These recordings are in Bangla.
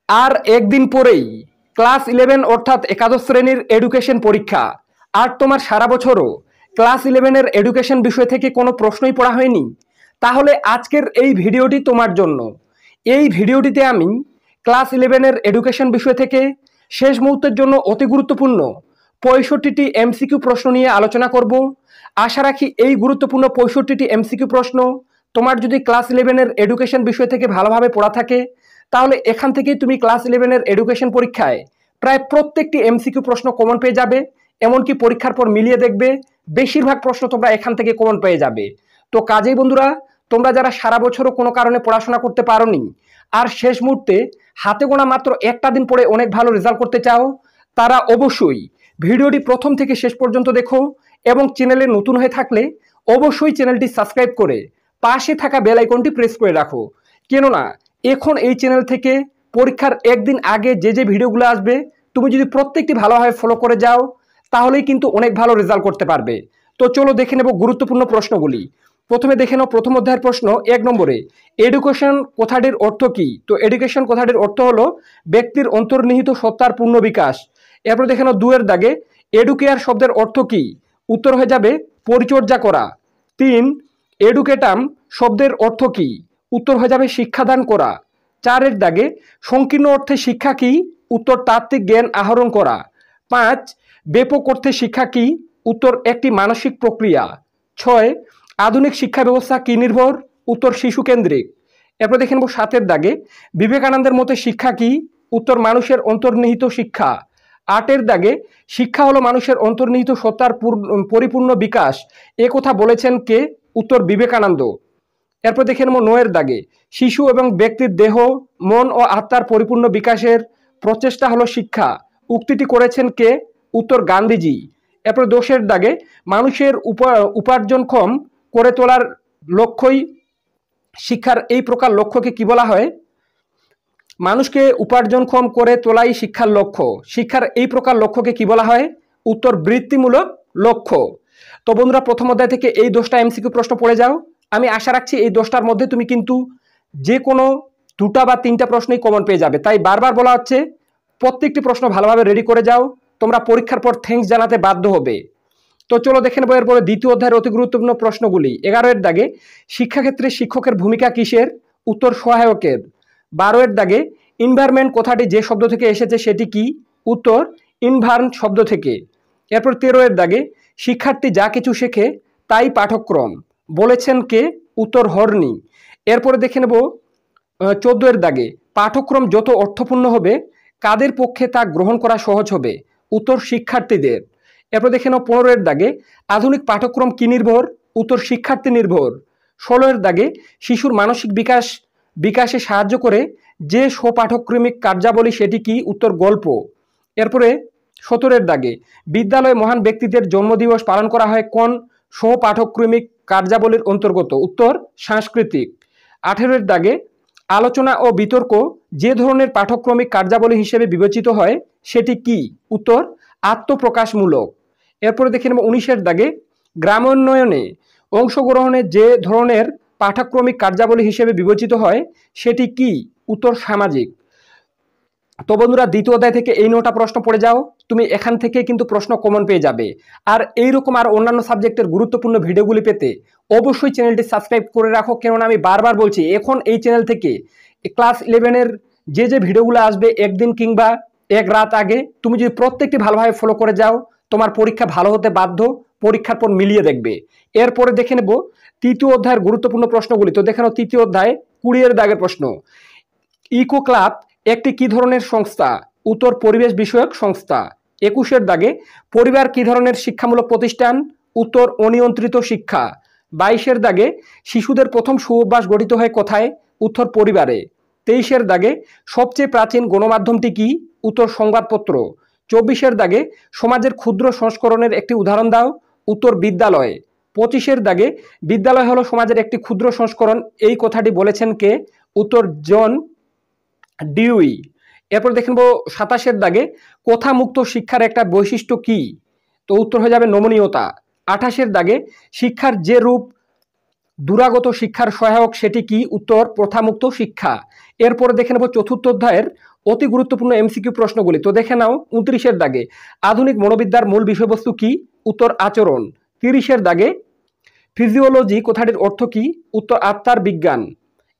আর একদিন পরেই ক্লাস 11 অর্থাৎ একাদশ শ্রেণীর এডুকেশন পরীক্ষা। আর তোমার সারা বছরও ক্লাস 11-এর এডুকেশন বিষয় থেকে কোনো প্রশ্নই পড়া হয়নি। তাহলে আজকের এই ভিডিওটি তোমার জন্য। এই ভিডিওটিতে আমি ক্লাস 11-এর এডুকেশন বিষয় থেকে শেষ মুহূর্তের জন্য অতি গুরুত্বপূর্ণ 65টি এমসিকিউ প্রশ্ন নিয়ে আলোচনা করব। আশা রাখি এই গুরুত্বপূর্ণ 65টি এমসিকিউ প্রশ্ন তোমার যদি ক্লাস 11-এর এডুকেশন বিষয় থেকে ভালোভাবে পড়া থাকে, তাহলে এখান থেকেই তুমি ক্লাস 11-এর এডুকেশন পরীক্ষায় প্রায় প্রত্যেকটি এমসিকিউ প্রশ্ন কমন পেয়ে যাবে। এমনকি পরীক্ষার পর মিলিয়ে দেখবে বেশিরভাগ প্রশ্ন তোমরা এখান থেকে কমন পেয়ে যাবে। তো কাজেই বন্ধুরা, তোমরা যারা সারা বছরও কোনো কারণে পড়াশোনা করতে পারোনি আর শেষ মুহূর্তে হাতে গোনা মাত্র একটা দিন পরে অনেক ভালো রেজাল্ট করতে চাও, তারা অবশ্যই ভিডিওটি প্রথম থেকে শেষ পর্যন্ত দেখো এবং চ্যানেলে নতুন হয়ে থাকলে অবশ্যই চ্যানেলটি সাবস্ক্রাইব করে পাশে থাকা বেল আইকনটি প্রেস করে রাখো। কেননা এখন এই চ্যানেল থেকে পরীক্ষার একদিন আগে যে ভিডিওগুলো আসবে তুমি যদি প্রত্যেকটি ভালোভাবে ফলো করে যাও, তাহলেই কিন্তু অনেক ভালো রেজাল্ট করতে পারবে। তো চলো দেখে নেব গুরুত্বপূর্ণ প্রশ্নগুলি। প্রথমে দেখে নাও প্রথম অধ্যায়ের প্রশ্ন 1 নম্বরে, এডুকেশন কথাটির অর্থ কি? তো এডুকেশন কথাটির অর্থ হলো ব্যক্তির অন্তর্নিহিত সত্তার পূর্ণ বিকাশ। এরপর দেখে নাও 2-এর দাগে, এডুকেয়ার শব্দের অর্থ কি? উত্তর হয়ে যাবে পরিচর্যা করা। 3, এডুকেটাম শব্দের অর্থ কি? উত্তর হয়ে যাবে শিক্ষাদান করা। 4-এর দাগে, সংকীর্ণ অর্থে শিক্ষা কি? উত্তর তাত্ত্বিক জ্ঞান আহরণ করা। 5, ব্যাপক অর্থে শিক্ষা কি? উত্তর একটি মানসিক প্রক্রিয়া। 6, আধুনিক শিক্ষা ব্যবস্থা কি নির্ভর? উত্তর শিশু কেন্দ্রিক। এরপর দেখে নেব 7-এর দাগে, বিবেকানন্দের মতে শিক্ষা কি? উত্তর মানুষের অন্তর্নিহিত শিক্ষা। 8-এর দাগে, শিক্ষা হলো মানুষের অন্তর্নিহিত সত্তার পরিপূর্ণ বিকাশ, এ কথা বলেছেন কে? উত্তর বিবেকানন্দ। এরপর দেখে নেব 9-এর দাগে, শিশু এবং ব্যক্তির দেহ, মন ও আত্মার পরিপূর্ণ বিকাশের প্রচেষ্টা হলো শিক্ষা, উক্তিটি করেছেন কে? উত্তর গান্ধীজি। এরপর 10-এর দাগে, মানুষের উপার্জনক্ষম করে তোলার লক্ষ্যই শিক্ষার, এই প্রকার লক্ষ্যকে কি বলা হয়? মানুষকে উপার্জনক্ষম করে তোলাই শিক্ষার লক্ষ্য। শিক্ষার এই প্রকার লক্ষ্যকে কি বলা হয়? উত্তর বৃত্তিমূলক লক্ষ্য। তো বন্ধুরা, প্রথম অধ্যায় থেকে এই 10টা এমসিকিউ প্রশ্ন পড়ে যাও। আমি আশা রাখছি এই 10টার মধ্যে তুমি কিন্তু যে কোনো 2টা বা 3টা প্রশ্নই কমন পেয়ে যাবে। তাই বারবার বলা হচ্ছে প্রত্যেকটি প্রশ্ন ভালোভাবে রেডি করে যাও, তোমরা পরীক্ষার পর থ্যাঙ্কস জানাতে বাধ্য হবে। তো চলো দেখে নেবো এরপরে দ্বিতীয় অধ্যায়ের অতি গুরুত্বপূর্ণ প্রশ্নগুলি। 11-এর দাগে, শিক্ষাক্ষেত্রে শিক্ষকের ভূমিকা কিসের? উত্তর সহায়কের। 12-এর দাগে, ইনভায়রনমেন্ট কথাটি যে শব্দ থেকে এসেছে সেটি কি? উত্তর ইনভার্ন শব্দ থেকে। এরপর 13-এর দাগে, শিক্ষার্থী যা কিছু শেখে তাই পাঠক্রম, বলেছেন কে? উত্তর হর্নি। এরপরে দেখে নেব 14-এর দাগে, পাঠক্রম যত অর্থপূর্ণ হবে কাদের পক্ষে তা গ্রহণ করা সহজ হবে? উত্তর শিক্ষার্থীদের। এরপর দেখে নাও 15-এর দাগে, আধুনিক পাঠক্রম কি নির্ভর? উত্তর শিক্ষার্থী নির্ভর। 16-এর দাগে, শিশুর মানসিক বিকাশে সাহায্য করে যে স্বপাঠক্রমিক কার্যাবলী সেটি কি? উত্তর গল্প। এরপরে 17-এর দাগে, বিদ্যালয়ে মহান ব্যক্তিদের জন্মদিবস পালন করা হয় কোন স্বপাঠক্রমিক কার্যাবলীর অন্তর্গত? উত্তর সাংস্কৃতিক। 18-এর দাগে, আলোচনা ও বিতর্ক যে ধরনের পাঠক্রমিক কার্যাবলী হিসেবে বিবেচিত হয় সেটি কি? উত্তর আত্মপ্রকাশমূলক। এরপরে দেখে নেব 19-এর দাগে, গ্রামোন্নয়নে অংশগ্রহণে যে ধরনের পাঠক্রমিক কার্যাবলী হিসেবে বিবেচিত হয় সেটি কি? উত্তর সামাজিক। তো বন্ধুরা, দ্বিতীয় অধ্যায় থেকে এই 9টা প্রশ্ন পড়ে যাও, তুমি এখান থেকে কিন্তু প্রশ্ন কমন পেয়ে যাবে। আর এইরকম আর অন্যান্য সাবজেক্টের গুরুত্বপূর্ণ ভিডিওগুলি পেতে অবশ্যই চ্যানেলটি সাবস্ক্রাইব করে রাখো। কেননা আমি বারবার বলছি, এখন এই চ্যানেল থেকে ক্লাস 11-এর যে ভিডিওগুলো আসবে একদিন কিংবা এক রাত আগে, তুমি যদি প্রত্যেকটি ভালোভাবে ফলো করে যাও, তোমার পরীক্ষা ভালো হতে বাধ্য। পরীক্ষার পর মিলিয়ে দেখবে। এরপরে দেখে নেব তৃতীয় অধ্যায়ের গুরুত্বপূর্ণ প্রশ্নগুলি। তো দেখে নাও তৃতীয় অধ্যায় 20-এর দাগের প্রশ্ন, ইকো ক্লাব একটি কি ধরনের সংস্থা? উত্তর পরিবেশ বিষয়ক সংস্থা। 21-এর দাগে, পরিবার কি ধরনের শিক্ষামূলক প্রতিষ্ঠান? উত্তর অনিয়ন্ত্রিত শিক্ষা। 22-এর দাগে, শিশুদের প্রথম সুঅভ্যাস গঠিত হয় কোথায়? উত্তর পরিবারে। 23-এর দাগে, সবচেয়ে প্রাচীন গণমাধ্যমটি কি? উত্তর সংবাদপত্র। 24-এর দাগে, সমাজের ক্ষুদ্র সংস্করণের একটি উদাহরণ দাও। উত্তর বিদ্যালয়। 25-এর দাগে, বিদ্যালয় হলো সমাজের একটি ক্ষুদ্র সংস্করণ, এই কথাটি বলেছেন কে? উত্তর জন ডিউই। এরপর দেখে নেব 27-এর দাগে, কথা মুক্ত শিক্ষার একটা বৈশিষ্ট্য কি? তো উত্তর হয়ে যাবে নমনীয়তা। 28-এর দাগে, শিক্ষার যে রূপ দূরাগত শিক্ষার সহায়ক সেটি কি? উত্তর প্রথামুক্ত শিক্ষা। এরপরে দেখে নেব চতুর্থ অধ্যায়ের অতি গুরুত্বপূর্ণ এমসিকিউ প্রশ্নগুলি। তো দেখে নাও 29-এর দাগে আধুনিক মনোবিদ্যার মূল বিষয়বস্তু কি? উত্তর আচরণ। 30-এর দাগে ফিজিওলজি কথাটির অর্থ কি? উত্তর আত্মার বিজ্ঞান।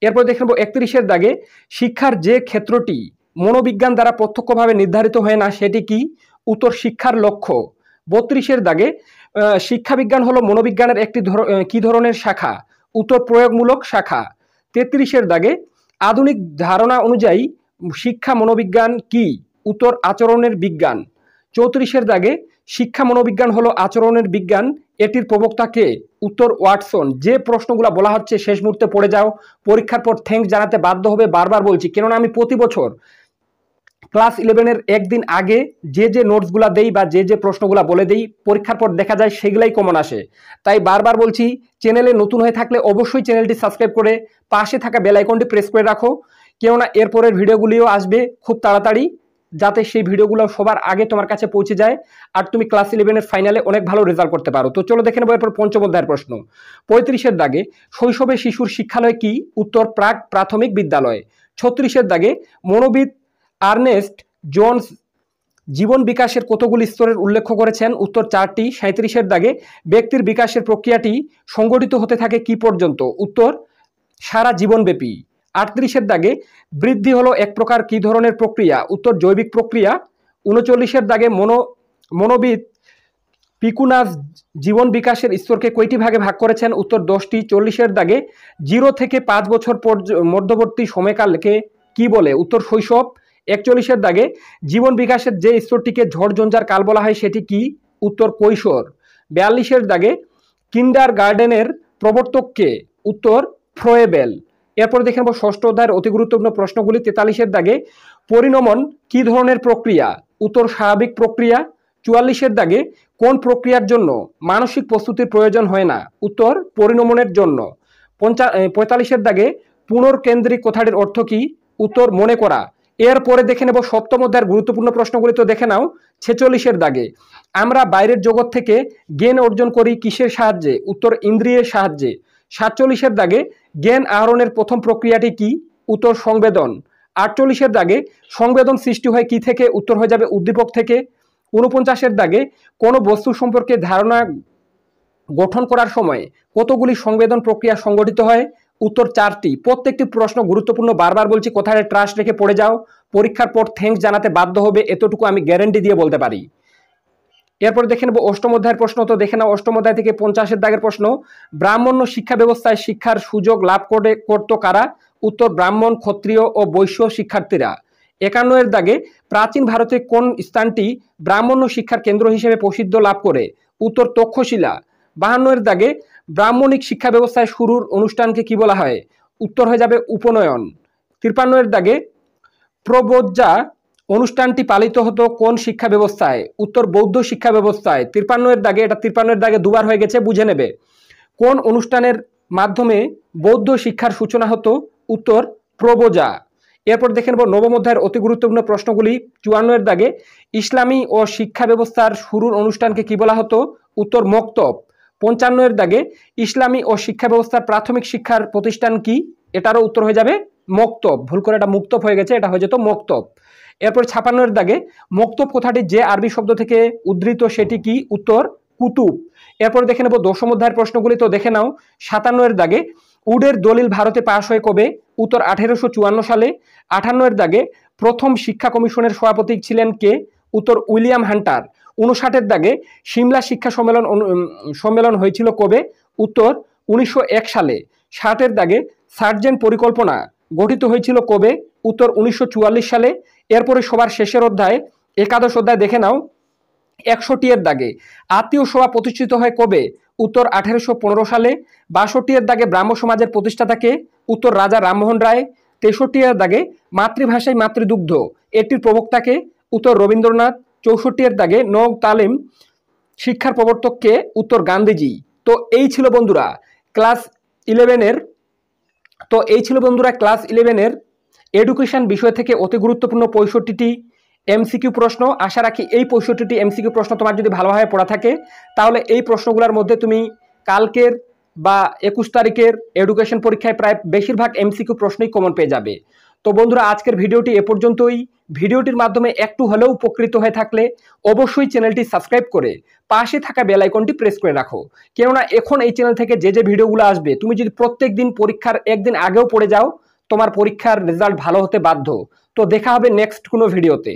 এরপর দেখে নেব 31-এর দাগে শিক্ষার যে ক্ষেত্রটি মনোবিজ্ঞান দ্বারা প্রত্যক্ষভাবে নির্ধারিত হয় না সেটি কি? উত্তর শিক্ষার লক্ষ্য। 32-এর দাগে শিক্ষাবিজ্ঞান হলো মনোবিজ্ঞানের একটি কি ধরনের শাখা? উত্তর প্রয়োগমূলক শাখা। 33-এর দাগে আধুনিক ধারণা অনুযায়ী শিক্ষা মনোবিজ্ঞান কি? উত্তর আচরণের বিজ্ঞান। 34-এর দাগে শিক্ষা মনোবিজ্ঞান হলো আচরণের বিজ্ঞান, এটির প্রবক্তা কে? উত্তর ওয়াটসন। যে প্রশ্নগুলো বলা হচ্ছে শেষ মুহূর্তে পড়ে যাও, পরীক্ষার পর থ্যাঙ্কস জানাতে বাধ্য হবে, বারবার বলছি, কেননা আমি প্রতি বছর ক্লাস 11-এর একদিন আগে যে নোটসগুলো দেই বা যে প্রশ্নগুলো বলে দেই, পরীক্ষার পর দেখা যায় সেগুলাই কমন আসে। তাই বারবার বলছি, চ্যানেলে নতুন হয়ে থাকলে অবশ্যই চ্যানেলটি সাবস্ক্রাইব করে পাশে থাকা বেল আইকনটি প্রেস করে রাখো, কেননা এরপরের ভিডিওগুলিও আসবে খুব তাড়াতাড়ি, যাতে সেই ভিডিওগুলো সবার আগে তোমার কাছে পৌঁছে যায় আর তুমি ক্লাস 11-এর ফাইনালে অনেক ভালো রেজাল্ট করতে পারো। তো চলো দেখে নেবো এরপর পঞ্চম অধ্যায়ের প্রশ্ন। 35-এর দাগে শৈশবে শিশুর শিক্ষালয় কি? উত্তর প্রাক প্রাথমিক বিদ্যালয়। 36-এর দাগে মনোবিদ আর্নেস্ট জোন্স জীবন বিকাশের কতগুলি স্তরের উল্লেখ করেছেন? উত্তর 4টি। 37-এর দাগে ব্যক্তির বিকাশের প্রক্রিয়াটি সংগঠিত হতে থাকে কি পর্যন্ত? উত্তর সারা জীবনব্যাপী। 38-এর দাগে বৃদ্ধি হলো এক প্রকার কি ধরনের প্রক্রিয়া? উত্তর জৈবিক প্রক্রিয়া। 39-এর দাগে মনোবিদ পিকুনাস জীবন বিকাশের স্তরকে কয়টি ভাগে ভাগ করেছেন? উত্তর 10টি। 40-এর দাগে 0 থেকে 5 বছর মধ্যবর্তী সময়কালকে কি বলে? উত্তর শৈশব। 41-এর দাগে জীবন বিকাশের যে স্তরটিকে ঝড়ঝঞ্ঝার কাল বলা হয় সেটি কি? উত্তর কৈশোর। 42-এর দাগে কিন্ডার গার্ডেনের প্রবর্তক কে? উত্তর ফ্রয়েবেল। এরপর দেখে নেব ষষ্ঠ অধ্যায়ের অতি গুরুত্বপূর্ণ প্রশ্নগুলি। 43-এর দাগে পরিণমন কি ধরনের প্রক্রিয়া? উত্তর স্বাভাবিক প্রক্রিয়া। 44-এর দাগে কোন প্রক্রিয়ার জন্য মানসিক প্রস্তুতির প্রয়োজন হয় না? উত্তর পরিণমনের জন্য। 45-এর দাগে পুনর্কেন্দ্রিক কথাটির অর্থ কি? উত্তর মনে করা। এরপরে দেখে নেব সপ্তম অধ্যায়ের গুরুত্বপূর্ণ প্রশ্নগুলি। তো দেখে নাও 46-এর দাগে আমরা বাইরের জগৎ থেকে জ্ঞান অর্জন করি কিসের সাহায্যে? উত্তর ইন্দ্রিয়ের সাহায্যে। 47-এর দাগে জ্ঞান আহরণের প্রথম প্রক্রিয়াটি কি? উত্তর সংবেদন। 48-এর দাগে সংবেদন সৃষ্টি হয় কি থেকে? উত্তর হয়ে যাবে উদ্দীপক থেকে। 49-এর দাগে কোনো বস্তু সম্পর্কে ধারণা গঠন করার সময় কতগুলি সংবেদন প্রক্রিয়া সংগঠিত হয়? উত্তর 4টি। প্রত্যেকটি প্রশ্ন গুরুত্বপূর্ণ, বারবার বলছি, কোথায় ট্রাস্ট রেখে পড়ে যাও, পরীক্ষার পর থ্যাঙ্কস জানাতে বাধ্য হবে, এতটুকু আমি গ্যারান্টি দিয়ে বলতে পারি। এরপর দেখে নেব অষ্টম অধ্যায়ের প্রশ্ন। তো দেখে নাও অষ্টম অধ্যায় থেকে 50-এর দাগের প্রশ্ন। ব্রাহ্মণ্য শিক্ষা ব্যবস্থায় শিক্ষার সুযোগ লাভ করত কারা? উত্তর ব্রাহ্মণ, ক্ষত্রিয় ও বৈশ্য শিক্ষার্থীরা। 51-এর দাগে প্রাচীন ভারতে কোন স্থানটি ব্রাহ্মণ্য শিক্ষার কেন্দ্র হিসেবে প্রসিদ্ধ লাভ করে? উত্তর তক্ষশিলা। 52-এর দাগে ব্রাহ্মণিক শিক্ষা ব্যবস্থায় শুরুর অনুষ্ঠানকে কি বলা হয়? উত্তর হয়ে যাবে উপনয়ন। 53-এর দাগে প্রব্রজ্জা অনুষ্ঠানটি পালিত হতো কোন শিক্ষা ব্যবস্থায়? উত্তর বৌদ্ধ শিক্ষা ব্যবস্থায়। 53-এর দাগে, এটা 53-এর দাগে দুবার হয়ে গেছে, বুঝে নেবে। কোন অনুষ্ঠানের মাধ্যমে বৌদ্ধ শিক্ষার সূচনা হতো? উত্তর প্রব্রজা। এরপর দেখে নেব নবম অধ্যায়ের অতি গুরুত্বপূর্ণ প্রশ্নগুলি। 54-এর দাগে ইসলামী ও শিক্ষা ব্যবস্থার শুরুর অনুষ্ঠানকে কি বলা হতো? উত্তর মক্তব। 55-এর দাগে ইসলামী ও শিক্ষা ব্যবস্থার প্রাথমিক শিক্ষার প্রতিষ্ঠান কি? এটারও উত্তর হয়ে যাবে মক্তব। ভুল করে এটা মুক্তব হয়ে গেছে, এটা হয়ে যেত মক্তব। এরপর 56-এর দাগে মক্তব কথাটি যে আরবি শব্দ থেকে উদ্ধৃত সেটি কি? উত্তর কুতুব। এরপর দেখে নেব দশম অধ্যায়ের প্রশ্নগুলি। তো দেখে নাও 57-এর দাগে উডের দলিল ভারতে পাশ হয় কবে? উত্তর 1854 সালে। 58-এর দাগে প্রথম শিক্ষা কমিশনের সভাপতি ছিলেন কে? উত্তর উইলিয়াম হান্টার। 59-এর দাগে সিমলা শিক্ষা সম্মেলন হয়েছিল কবে? উত্তর 1901 সালে। 60-এর দাগে সার্জেন্ট পরিকল্পনা গঠিত হয়েছিল কবে? উত্তর 1944 সালে। এরপরে সবার শেষের অধ্যায় একাদশ অধ্যায় দেখে নাও 61-এর দাগে আত্মীয় সভা প্রতিষ্ঠিত হয় কবে? উত্তর 1815 সালে। 62-এর দাগে ব্রাহ্ম সমাজের প্রতিষ্ঠাতাকে? উত্তর রাজা রামমোহন রায়। 63-এর দাগে মাতৃভাষায় মাতৃদুগ্ধ এটির প্রবক্তাকে? উত্তর রবীন্দ্রনাথ। 64-এর দাগে নৌ তালিম শিক্ষার প্রবর্তককে? উত্তর গান্ধীজি। তো এই ছিল বন্ধুরা ক্লাস 11-এর এডুকেশন বিষয় থেকে অতি গুরুত্বপূর্ণ 65টি এমসিকিউ প্রশ্ন। আশা রাখি এই 65টি এমসিকিউ প্রশ্ন তোমার যদি ভালোভাবে পড়া থাকে তাহলে এই প্রশ্নগুলোর মধ্যে তুমি কালকের বা 21 তারিখের এডুকেশন পরীক্ষায় প্রায় বেশিরভাগ এমসিকিউ প্রশ্নই কমন পেয়ে যাবে। তো বন্ধুরা, আজকের ভিডিওটি এ পর্যন্তই। ভিডিওটির মাধ্যমে একটু হলেও উপকৃত হয়ে থাকলে অবশ্যই চ্যানেলটি সাবস্ক্রাইব করে পাশে থাকা বেল আইকনটি প্রেস করে রাখো। কেননা এখন এই চ্যানেল থেকে যে ভিডিওগুলো আসবে, তুমি যদি প্রত্যেক দিন পরীক্ষার একদিন আগেও পড়ে যাও, তোমার পরীক্ষার রেজাল্ট ভালো হতে বাধ্য। তো দেখা হবে নেক্সট কোনো ভিডিওতে।